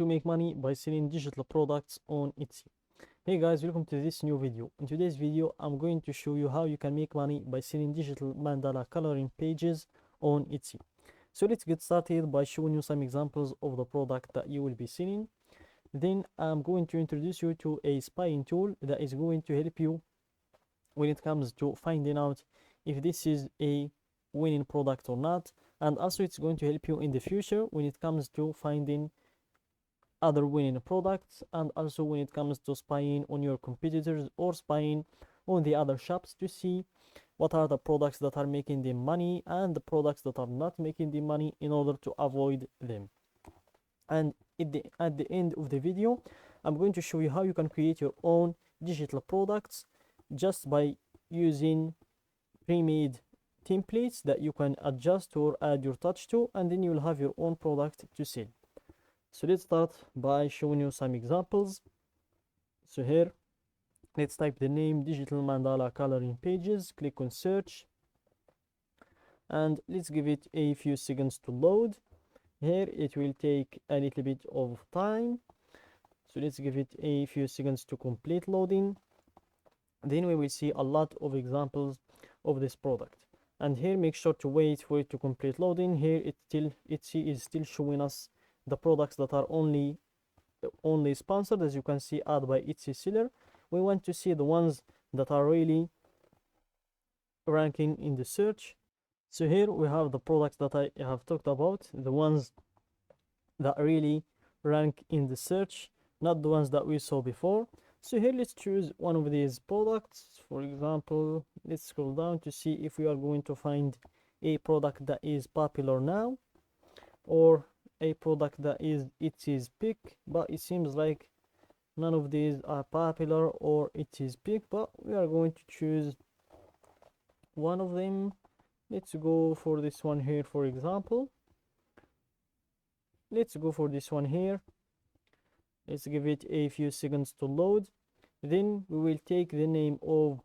to make money by selling digital products on Etsy. Hey guys, welcome to this new video. In today's video, I'm going to show you how you can make money by selling digital mandala coloring pages on Etsy. So let's get started by showing you some examples of the product that you will be selling. Then I'm going to introduce you to a spying tool that is going to help you when it comes to finding out if this is a winning product or not, and also it's going to help you in the future when it comes to finding other winning products, and also when it comes to spying on your competitors or spying on the other shops to see what are the products that are making the money and the products that are not making the money in order to avoid them. And at the end of the video, I'm going to show you how you can create your own digital products just by using pre-made templates that you can adjust or add your touch to, and then you'll have your own product to sell. So let's start by showing you some examples. So here, let's type the name digital mandala coloring pages, click on search, and let's give it a few seconds to load. Here it will take a little bit of time, so let's give it a few seconds to complete loading. Then we will see a lot of examples of this product, and here make sure to wait for it to complete loading. Here Etsy is still showing us the products that are only sponsored. As you can see, add by Etsy seller. We want to see the ones that are really ranking in the search. So here we have the products that I have talked about, the ones that really rank in the search, not the ones that we saw before. So here let's choose one of these products. For example, let's scroll down to see if we are going to find a product that is popular now, or a product that is Etsy's pick, but it seems like none of these are popular or Etsy's pick, but we are going to choose one of them. Let's go for this one here, for example. Let's go for this one here. Let's give it a few seconds to load. Then we will take the name of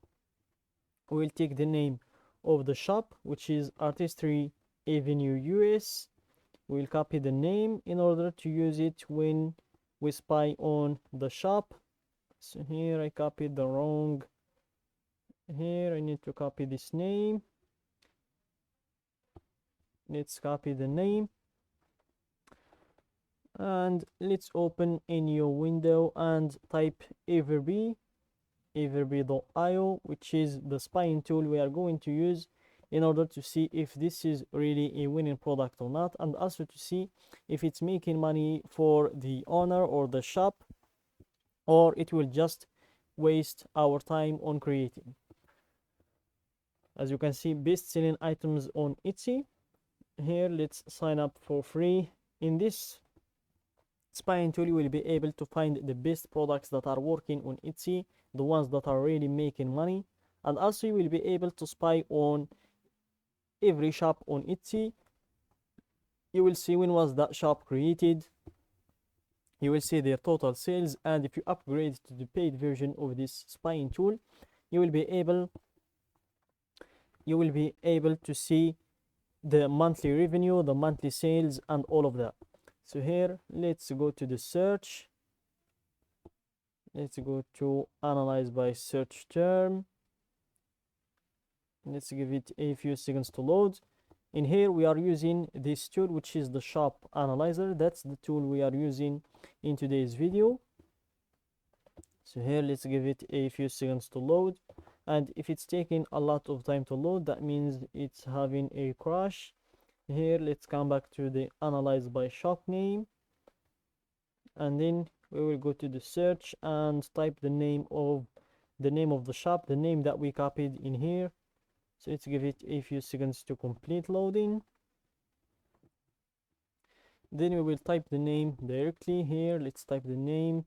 the shop, which is Artistry Avenue US. We'll copy the name in order to use it when we spy on the shop. So here I copied the wrong. Here I need to copy this name. Let's copy the name, and let's open a new window and type everbee.io, which is the spying tool we are going to use in order to see if this is really a winning product or not, and also to see if it's making money for the owner or the shop, or it will just waste our time on creating. As you can see, best selling items on Etsy. Here let's sign up for free. In this spying tool, you will be able to find the best products that are working on Etsy, the ones that are really making money, and also you will be able to spy on every shop on Etsy. You will see when was that shop created, you will see their total sales, and if you upgrade to the paid version of this spying tool, you will be able to see the monthly revenue, the monthly sales, and all of that. So here let's go to the search. Let's go to analyze by search term. Let's give it a few seconds to load. In here we are using this tool, which is the shop analyzer. That's the tool we are using in today's video. So here let's give it a few seconds to load, and if it's taking a lot of time to load, that means it's having a crash. Here let's come back to the analyze by shop name, and then we will go to the search and type the name of the shop, the name that we copied in here. So let's give it a few seconds to complete loading. Then we will type the name directly here. Let's type the name,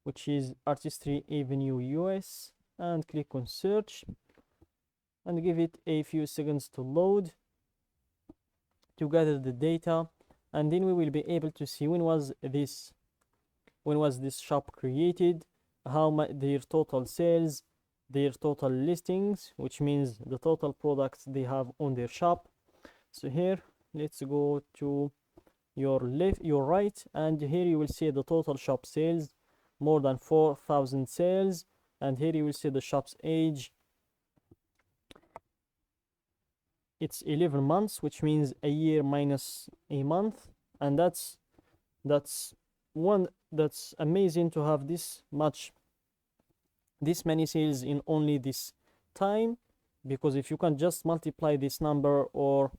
which is Artistry Avenue US, and click on search and give it a few seconds to load to gather the data, and then we will be able to see when was this shop created, how much their total sales, their total listings, which means the total products they have on their shop. So here let's go to your right, and here you will see the total shop sales, more than 4,000 sales. And here you will see the shop's age, it's 11 months, which means a year minus a month. And that's that's amazing to have this many sales in only this time, because if you can just multiply this number or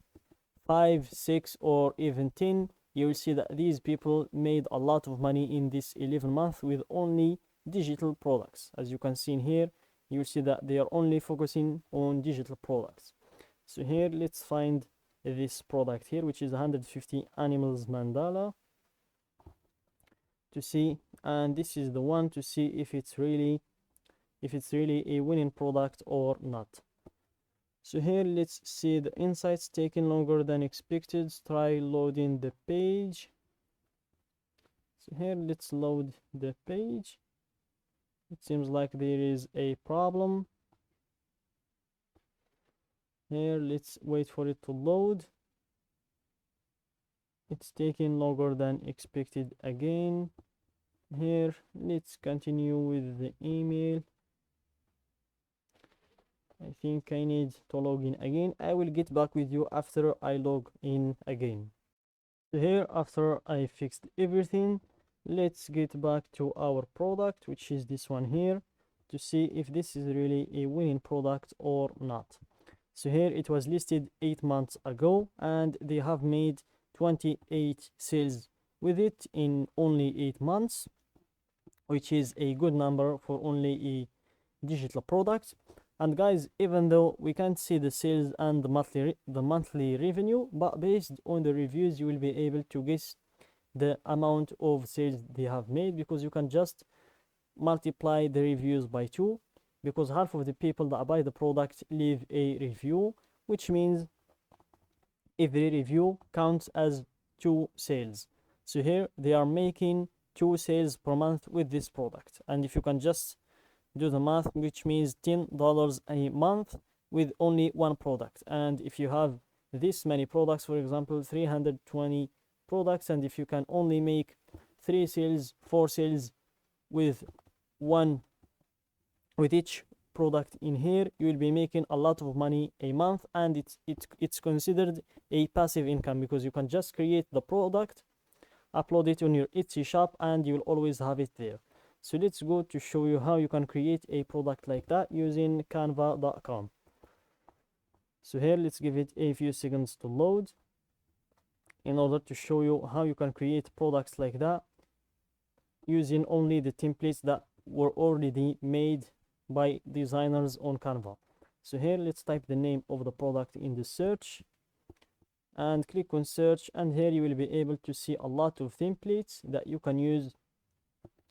5, 6, or even 10, you will see that these people made a lot of money in this 11 months with only digital products. As you can see in here, you will see that they are only focusing on digital products. So here, let's find this product here, which is 150 animals mandala, to see, and this is the one to see if it's really a winning product or not. So here, let's see the insights taking longer than expected. Try loading the page. So here, let's load the page. It seems like there is a problem. Here, let's wait for it to load. It's taking longer than expected again. Here, let's continue with the email. I think I need to log in again. I will get back with you after I log in again. So here, after I fixed everything, let's get back to our product, which is this one here, to see if this is really a winning product or not. So here, it was listed 8 months ago, and they have made 28 sales with it in only 8 months, which is a good number for only a digital product. And guys, even though we can't see the sales and the monthly revenue, but based on the reviews, you will be able to guess the amount of sales they have made, because you can just multiply the reviews by 2, because half of the people that buy the product leave a review, which means every review counts as 2 sales. So here they are making 2 sales per month with this product. And if you can just do the math, which means $10 a month with only one product. And if you have this many products, for example 320 products, and if you can only make 3 sales, 4 sales with each product in here, you will be making a lot of money a month. And it's considered a passive income, because you can just create the product, upload it on your Etsy shop, and you will always have it there. So let's go to show you how you can create a product like that using canva.com. So here, let's give it a few seconds to load in order to show you how you can create products like that using only the templates that were already made by designers on Canva. So here, let's type the name of the product in the search and click on search, and here you will be able to see a lot of templates that you can use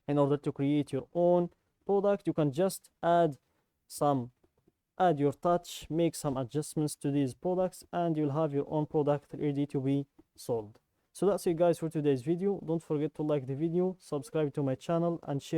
in order to create your own product. You can just add your touch, make some adjustments to these products, and you'll have your own product ready to be sold. So that's it guys for today's video. Don't forget to like the video, subscribe to my channel, and share